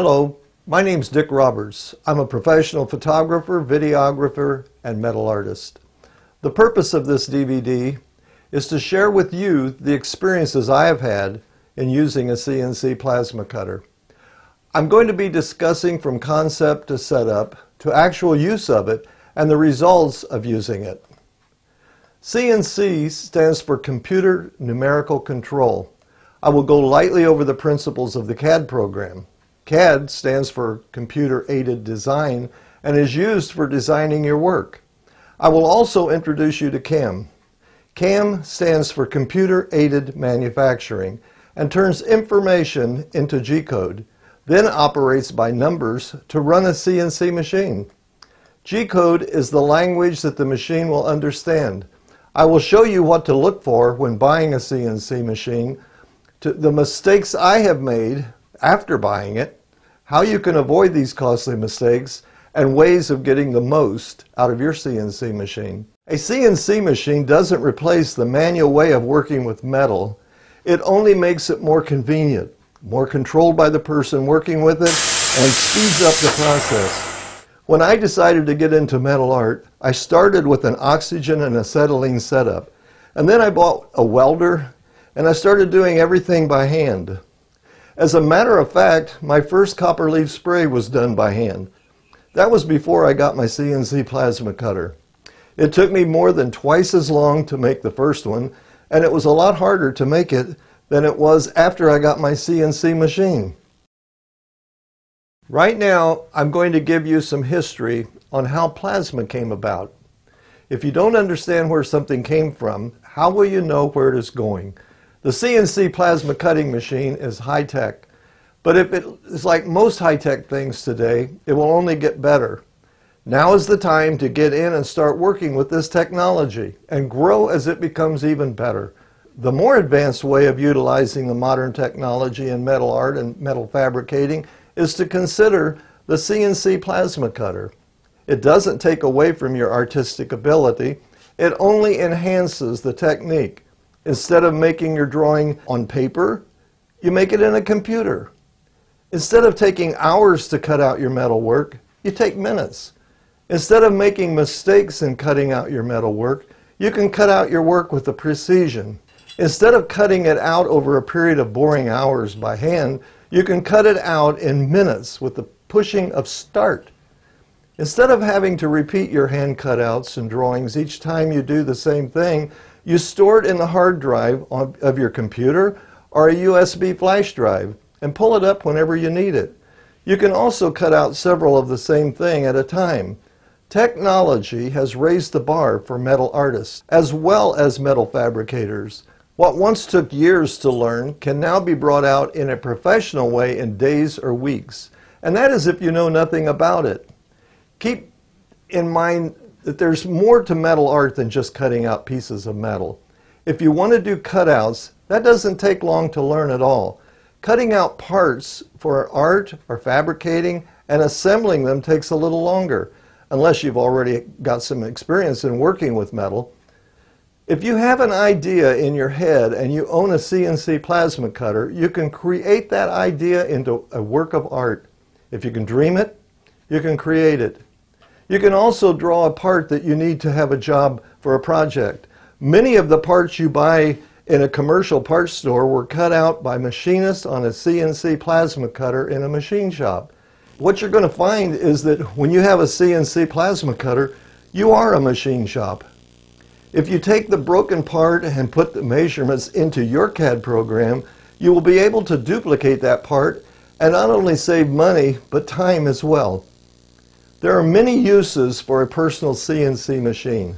Hello, my name's Dick Roberts. I'm a professional photographer, videographer, and metal artist. The purpose of this DVD is to share with you the experiences I have had in using a CNC plasma cutter. I'm going to be discussing from concept to setup to actual use of it and the results of using it. CNC stands for Computer Numerical Control. I will go lightly over the principles of the CAD program. CAD stands for Computer Aided Design and is used for designing your work. I will also introduce you to CAM. CAM stands for Computer Aided Manufacturing and turns information into G-code, then operates by numbers to run a CNC machine. G-code is the language that the machine will understand. I will show you what to look for when buying a CNC machine, the mistakes I have made after buying it, how you can avoid these costly mistakes, and ways of getting the most out of your CNC machine. A CNC machine doesn't replace the manual way of working with metal. It only makes it more convenient, more controlled by the person working with it, and speeds up the process. When I decided to get into metal art, I started with an oxygen and acetylene setup. And then I bought a welder, and I started doing everything by hand. As a matter of fact, my first copper leaf spray was done by hand. That was before I got my CNC plasma cutter. It took me more than twice as long to make the first one, and it was a lot harder to make it than it was after I got my CNC machine. Right now, I'm going to give you some history on how plasma came about. If you don't understand where something came from, how will you know where it is going? The CNC plasma cutting machine is high-tech, but if it is like most high-tech things today, it will only get better. Now is the time to get in and start working with this technology and grow as it becomes even better. The more advanced way of utilizing the modern technology in metal art and metal fabricating is to consider the CNC plasma cutter. It doesn't take away from your artistic ability, it only enhances the technique. Instead of making your drawing on paper, you make it in a computer. Instead of taking hours to cut out your metal work, you take minutes. Instead of making mistakes in cutting out your metal work, you can cut out your work with a precision. Instead of cutting it out over a period of boring hours by hand, you can cut it out in minutes with the pushing of start. Instead of having to repeat your hand cutouts and drawings each time you do the same thing, you store it in the hard drive of your computer or a USB flash drive and pull it up whenever you need it. You can also cut out several of the same thing at a time. Technology has raised the bar for metal artists as well as metal fabricators. What once took years to learn can now be brought out in a professional way in days or weeks. And that is if you know nothing about it. Keep in mind that there's more to metal art than just cutting out pieces of metal. If you want to do cutouts, that doesn't take long to learn at all. Cutting out parts for art or fabricating and assembling them takes a little longer, unless you've already got some experience in working with metal. If you have an idea in your head and you own a CNC plasma cutter, you can create that idea into a work of art. If you can dream it, you can create it. You can also draw a part that you need to have a job for a project. Many of the parts you buy in a commercial parts store were cut out by machinists on a CNC plasma cutter in a machine shop. What you're going to find is that when you have a CNC plasma cutter, you are a machine shop. If you take the broken part and put the measurements into your CAD program, you will be able to duplicate that part and not only save money, but time as well. There are many uses for a personal CNC machine.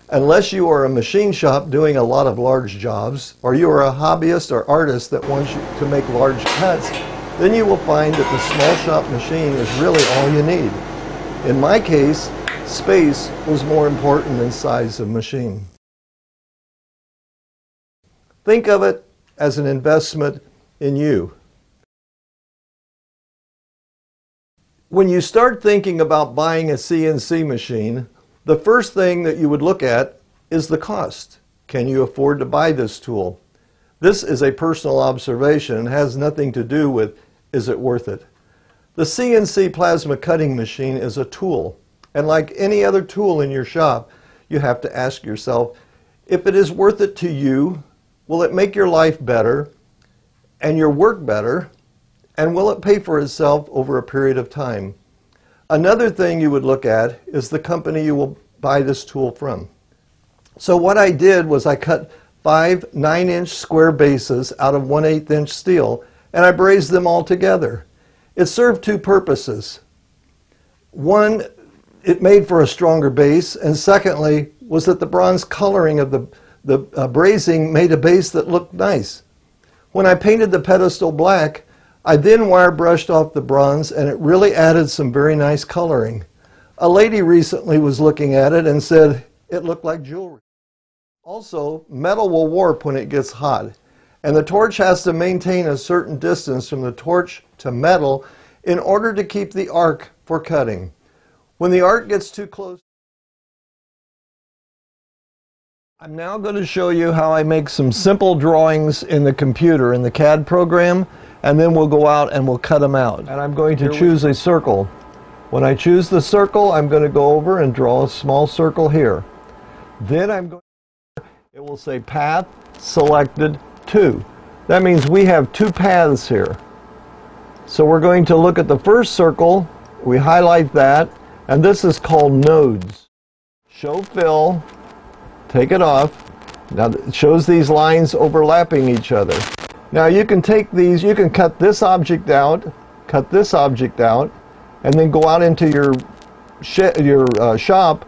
Unless you are a machine shop doing a lot of large jobs, or you are a hobbyist or artist that wants you to make large cuts, then you will find that the small shop machine is really all you need. In my case, space was more important than size of machine. Think of it as an investment in you. When you start thinking about buying a CNC machine, the first thing that you would look at is the cost. Can you afford to buy this tool? This is a personal observation and has nothing to do with, is it worth it? The CNC plasma cutting machine is a tool, and like any other tool in your shop, you have to ask yourself, if it is worth it to you, will it make your life better and your work better, and will it pay for itself over a period of time? Another thing you would look at is the company you will buy this tool from. So what I did was I cut 5 9-inch square bases out of 1/8 inch steel, and I brazed them all together. It served 2 purposes. One, it made for a stronger base, and secondly was that the bronze coloring of the brazing made a base that looked nice. When I painted the pedestal black, I then wire brushed off the bronze, and it really added some very nice coloring. A lady recently was looking at it and said it looked like jewelry. Also, metal will warp when it gets hot, and the torch has to maintain a certain distance from the torch to metal in order to keep the arc for cutting. When the arc gets too close, I'm now going to show you how I make some simple drawings in the computer, in the CAD program, and then we'll go out and we'll cut them out. And I'm going to choose a circle. When I choose the circle, I'm going to go over and draw a small circle here. Then it will say path selected 2. That means we have 2 paths here. So we're going to look at the first circle, we highlight that, and this is called nodes. Show fill, take it off. Now it shows these lines overlapping each other. Now you can take these, you can cut this object out, and then go out into your shop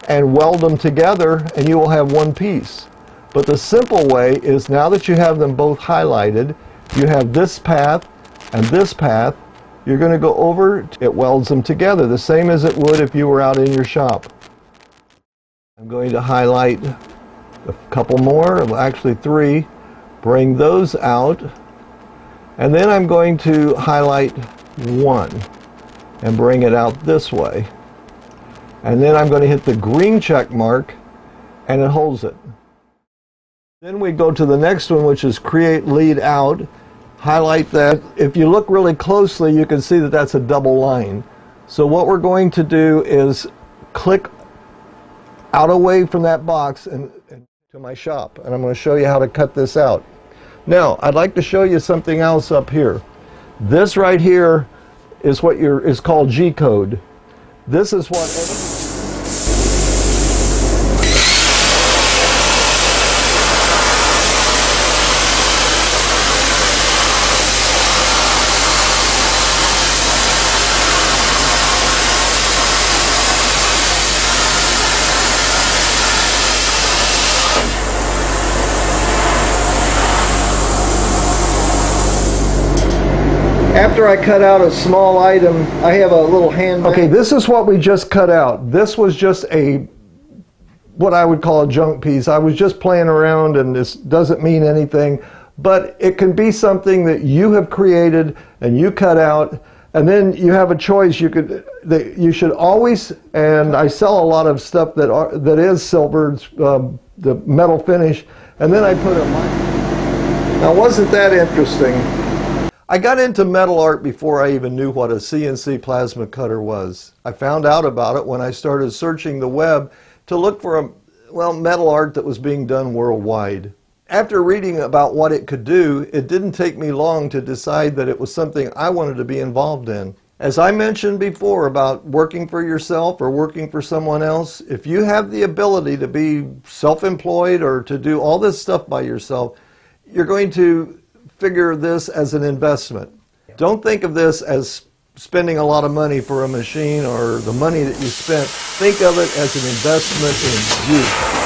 and weld them together, and you will have one piece. But the simple way is, now that you have them both highlighted, you have this path and this path, you're going to go over, it welds them together, the same as it would if you were out in your shop. I'm going to highlight a couple more, well, actually 3, bring those out, and then I'm going to highlight 1 and bring it out this way. And then I'm going to hit the green check mark, and it holds it. Then we go to the next one, which is create lead out. Highlight that. If you look really closely, you can see that that's a double line. So what we're going to do is click out away from that box and to my shop, and I'm going to show you how to cut this out. Now, I'd like to show you something else up here. This right here is what is called G-code. This is what after I cut out a small item, I have a little hand. Okay, this is what we just cut out. This was just what I would call a junk piece. I was just playing around, and this doesn't mean anything, but it can be something that you have created and you cut out, and then you have a choice. You should always, and I sell a lot of stuff that is silver, the metal finish, and then I put a line. Now, wasn't that interesting? I got into metal art before I even knew what a CNC plasma cutter was. I found out about it when I started searching the web to look for metal art that was being done worldwide. After reading about what it could do, it didn't take me long to decide that it was something I wanted to be involved in. As I mentioned before about working for yourself or working for someone else, if you have the ability to be self-employed or to do all this stuff by yourself, you're going to figure this as an investment. Don't think of this as spending a lot of money for a machine or the money that you spent. Think of it as an investment in you.